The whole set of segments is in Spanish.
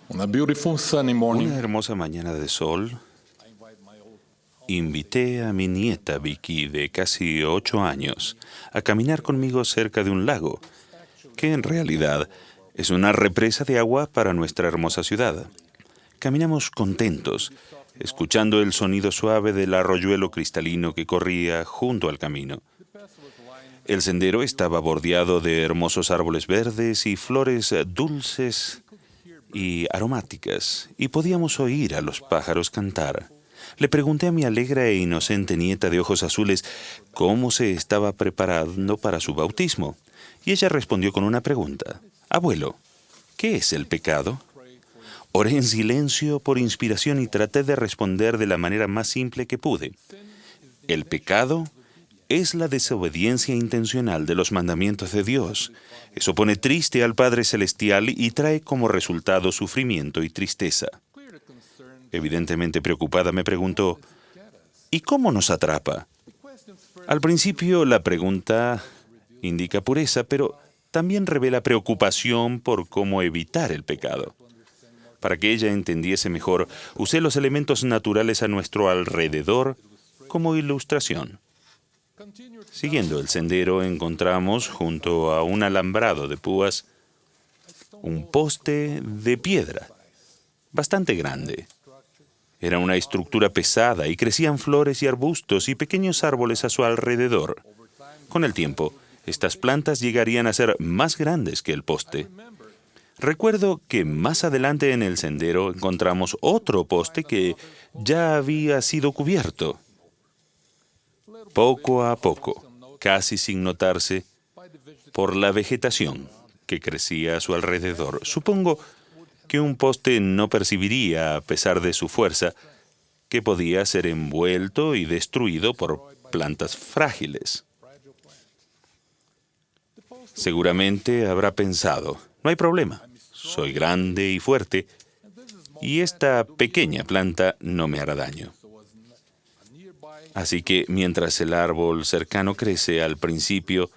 On a beautiful sunny Una morning, hermosa mañana de sol, invité a mi nieta Vicky, de casi 8 años, a caminar conmigo cerca de un lago, que en realidad es una represa de agua para nuestra hermosa ciudad. Caminamos contentos, escuchando el sonido suave del arroyuelo cristalino que corría junto al camino. El sendero estaba bordeado de hermosos árboles verdes y flores dulces y aromáticas, y podíamos oír a los pájaros cantar. Le pregunté a mi alegre e inocente nieta de ojos azules cómo se estaba preparando para su bautismo, y ella respondió con una pregunta. Abuelo, ¿qué es el pecado? Oré en silencio por inspiración y traté de responder de la manera más simple que pude. El pecado es la desobediencia intencional de los mandamientos de Dios. Eso pone triste al Padre Celestial y trae como resultado sufrimiento y tristeza. Evidentemente preocupada me preguntó, ¿y cómo nos atrapa? Al principio la pregunta indica pureza, pero también revela preocupación por cómo evitar el pecado. Para que ella entendiese mejor, usé los elementos naturales a nuestro alrededor como ilustración. Siguiendo el sendero, encontramos, junto a un alambrado de púas, un poste de piedra, bastante grande. Era una estructura pesada y crecían flores y arbustos y pequeños árboles a su alrededor. Con el tiempo, estas plantas llegarían a ser más grandes que el poste. Recuerdo que más adelante en el sendero encontramos otro poste que ya había sido cubierto. Poco a poco, casi sin notarse, por la vegetación que crecía a su alrededor. Supongo que un poste no percibiría, a pesar de su fuerza, que podía ser envuelto y destruido por plantas frágiles. Seguramente habrá pensado, no hay problema, soy grande y fuerte, y esta pequeña planta no me hará daño. Así que mientras el árbol cercano crece al principio,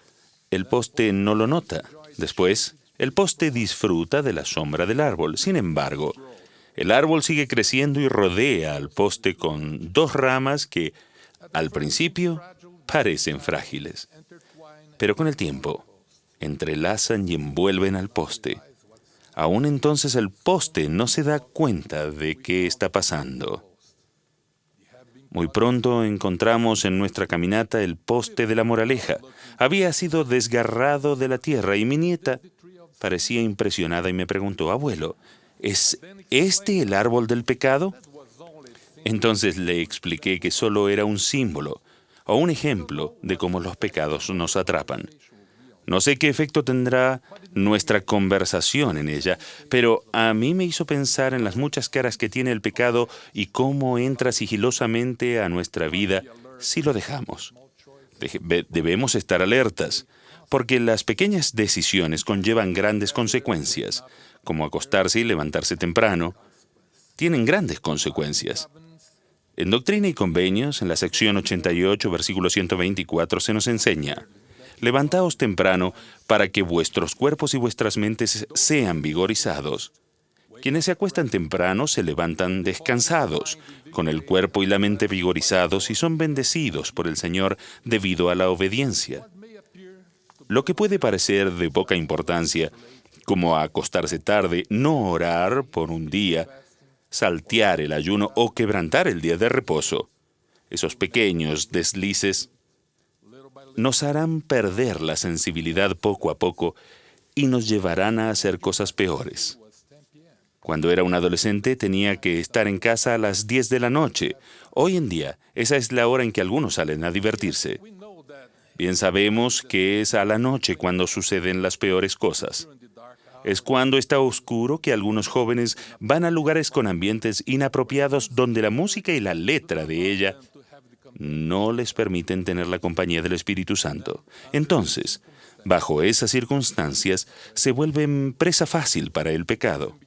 el poste no lo nota. Después, el poste disfruta de la sombra del árbol. Sin embargo, el árbol sigue creciendo y rodea al poste con dos ramas que, al principio, parecen frágiles. Pero con el tiempo, entrelazan y envuelven al poste. Aún entonces el poste no se da cuenta de qué está pasando. Muy pronto encontramos en nuestra caminata el poste de la moraleja. Había sido desgarrado de la tierra y mi nieta parecía impresionada y me preguntó, abuelo, ¿es este el árbol del pecado? Entonces le expliqué que solo era un símbolo o un ejemplo de cómo los pecados nos atrapan. No sé qué efecto tendrá nuestra conversación en ella, pero a mí me hizo pensar en las muchas caras que tiene el pecado y cómo entra sigilosamente a nuestra vida si lo dejamos. Debemos estar alertas, porque las pequeñas decisiones conllevan grandes consecuencias, como acostarse y levantarse temprano. Tienen grandes consecuencias. En Doctrina y Convenios, en la sección 88, versículo 124, se nos enseña: levantaos temprano para que vuestros cuerpos y vuestras mentes sean vigorizados. Quienes se acuestan temprano se levantan descansados, con el cuerpo y la mente vigorizados y son bendecidos por el Señor debido a la obediencia. Lo que puede parecer de poca importancia, como acostarse tarde, no orar por un día, saltear el ayuno o quebrantar el día de reposo, esos pequeños deslices nos harán perder la sensibilidad poco a poco y nos llevarán a hacer cosas peores. Cuando era un adolescente tenía que estar en casa a las 10 de la noche. Hoy en día, esa es la hora en que algunos salen a divertirse. Bien sabemos que es a la noche cuando suceden las peores cosas. Es cuando está oscuro que algunos jóvenes van a lugares con ambientes inapropiados donde la música y la letra de ella no les permiten tener la compañía del Espíritu Santo. Entonces, bajo esas circunstancias, se vuelven presa fácil para el pecado.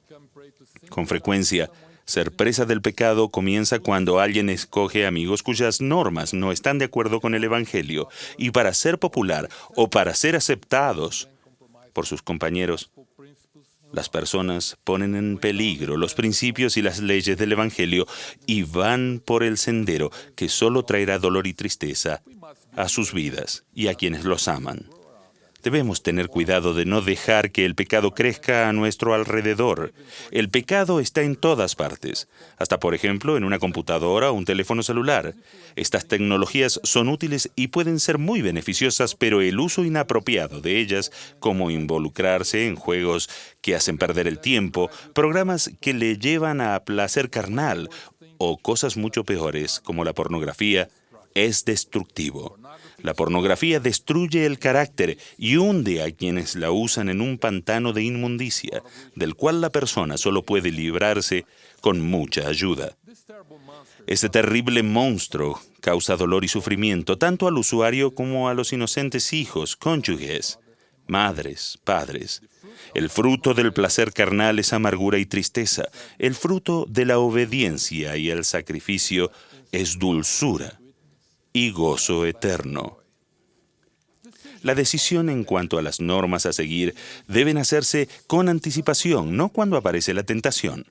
Con frecuencia, ser presa del pecado comienza cuando alguien escoge amigos cuyas normas no están de acuerdo con el Evangelio, y para ser popular o para ser aceptados por sus compañeros, Las personas ponen en peligro los principios y las leyes del Evangelio y van por el sendero que solo traerá dolor y tristeza a sus vidas y a quienes los aman. Debemos tener cuidado de no dejar que el pecado crezca a nuestro alrededor. El pecado está en todas partes, hasta por ejemplo en una computadora o un teléfono celular. Estas tecnologías son útiles y pueden ser muy beneficiosas, pero el uso inapropiado de ellas, como involucrarse en juegos que hacen perder el tiempo, programas que le llevan a placer carnal o cosas mucho peores como la pornografía, es destructivo. La pornografía destruye el carácter y hunde a quienes la usan en un pantano de inmundicia, del cual la persona solo puede librarse con mucha ayuda. Este terrible monstruo causa dolor y sufrimiento tanto al usuario como a los inocentes hijos, cónyuges, madres, padres. El fruto del placer carnal es amargura y tristeza. El fruto de la obediencia y el sacrificio es dulzura y gozo eterno. La decisión en cuanto a las normas a seguir deben hacerse con anticipación, no cuando aparece la tentación.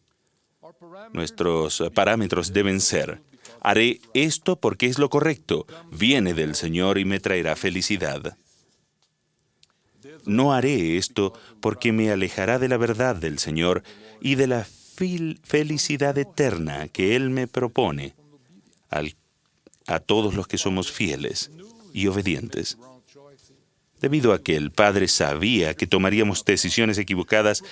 Nuestros parámetros deben ser: haré esto porque es lo correcto, viene del Señor y me traerá felicidad. No haré esto porque me alejará de la verdad del Señor y de la felicidad eterna que Él me propone a todos los que somos fieles y obedientes. Debido a que el Padre sabía que tomaríamos decisiones equivocadas,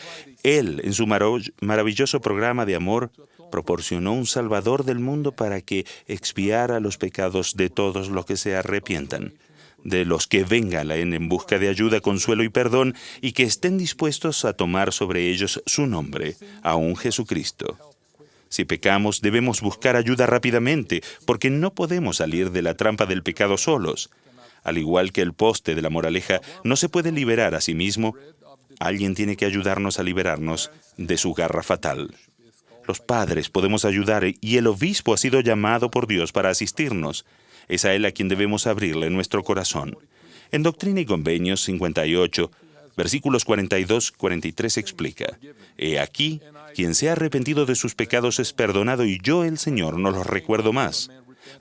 Él, en su maravilloso programa de amor, proporcionó un Salvador del mundo para que expiara los pecados de todos los que se arrepientan, de los que vengan en busca de ayuda, consuelo y perdón, y que estén dispuestos a tomar sobre ellos su nombre, aún Jesucristo. Si pecamos, debemos buscar ayuda rápidamente, porque no podemos salir de la trampa del pecado solos. Al igual que el poste de la moraleja no se puede liberar a sí mismo, alguien tiene que ayudarnos a liberarnos de su garra fatal. Los padres podemos ayudar y el obispo ha sido llamado por Dios para asistirnos. Es a él a quien debemos abrirle nuestro corazón. En Doctrina y Convenios 58, versículos 42-43 explica: He aquí, quien se ha arrepentido de sus pecados es perdonado y yo, el Señor, no los recuerdo más.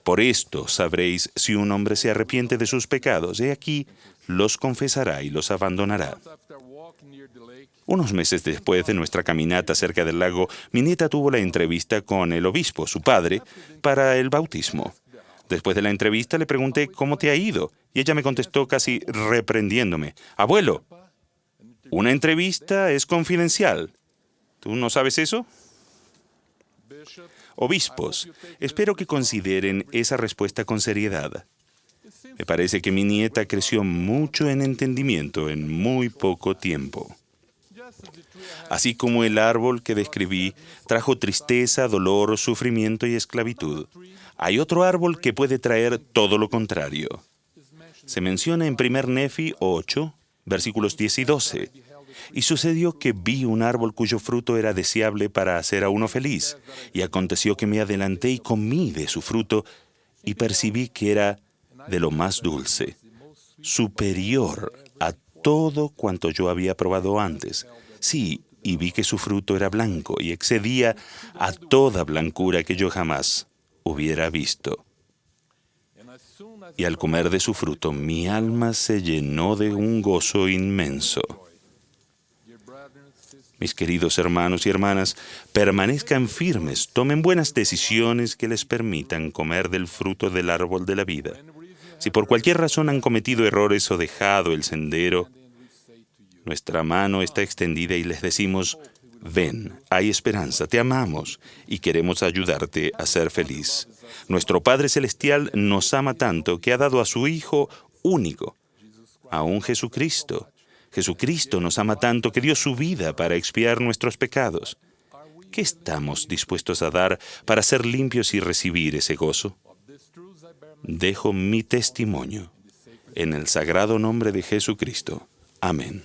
Por esto sabréis si un hombre se arrepiente de sus pecados. He aquí, los confesará y los abandonará. Unos meses después de nuestra caminata cerca del lago, mi nieta tuvo la entrevista con el obispo, su padre, para el bautismo. Después de la entrevista le pregunté cómo te ha ido, y ella me contestó casi reprendiéndome: Abuelo, una entrevista es confidencial. ¿Tú no sabes eso? Obispos, espero que consideren esa respuesta con seriedad. Me parece que mi nieta creció mucho en entendimiento en muy poco tiempo. Así como el árbol que describí trajo tristeza, dolor, sufrimiento y esclavitud, hay otro árbol que puede traer todo lo contrario. Se menciona en 1 Nefi 8, versículos 10 y 12. Y sucedió que vi un árbol cuyo fruto era deseable para hacer a uno feliz. Y aconteció que me adelanté y comí de su fruto, y percibí que era de lo más dulce, superior a todo cuanto yo había probado antes. Sí, y vi que su fruto era blanco, y excedía a toda blancura que yo jamás hubiera visto. Y al comer de su fruto, mi alma se llenó de un gozo inmenso. Mis queridos hermanos y hermanas, permanezcan firmes, tomen buenas decisiones que les permitan comer del fruto del árbol de la vida. Si por cualquier razón han cometido errores o dejado el sendero, nuestra mano está extendida y les decimos: ven, hay esperanza, te amamos y queremos ayudarte a ser feliz. Nuestro Padre Celestial nos ama tanto que ha dado a su Hijo único, a un Jesucristo. Jesucristo nos ama tanto que dio su vida para expiar nuestros pecados. ¿Qué estamos dispuestos a dar para ser limpios y recibir ese gozo? Dejo mi testimonio en el sagrado nombre de Jesucristo. Amén.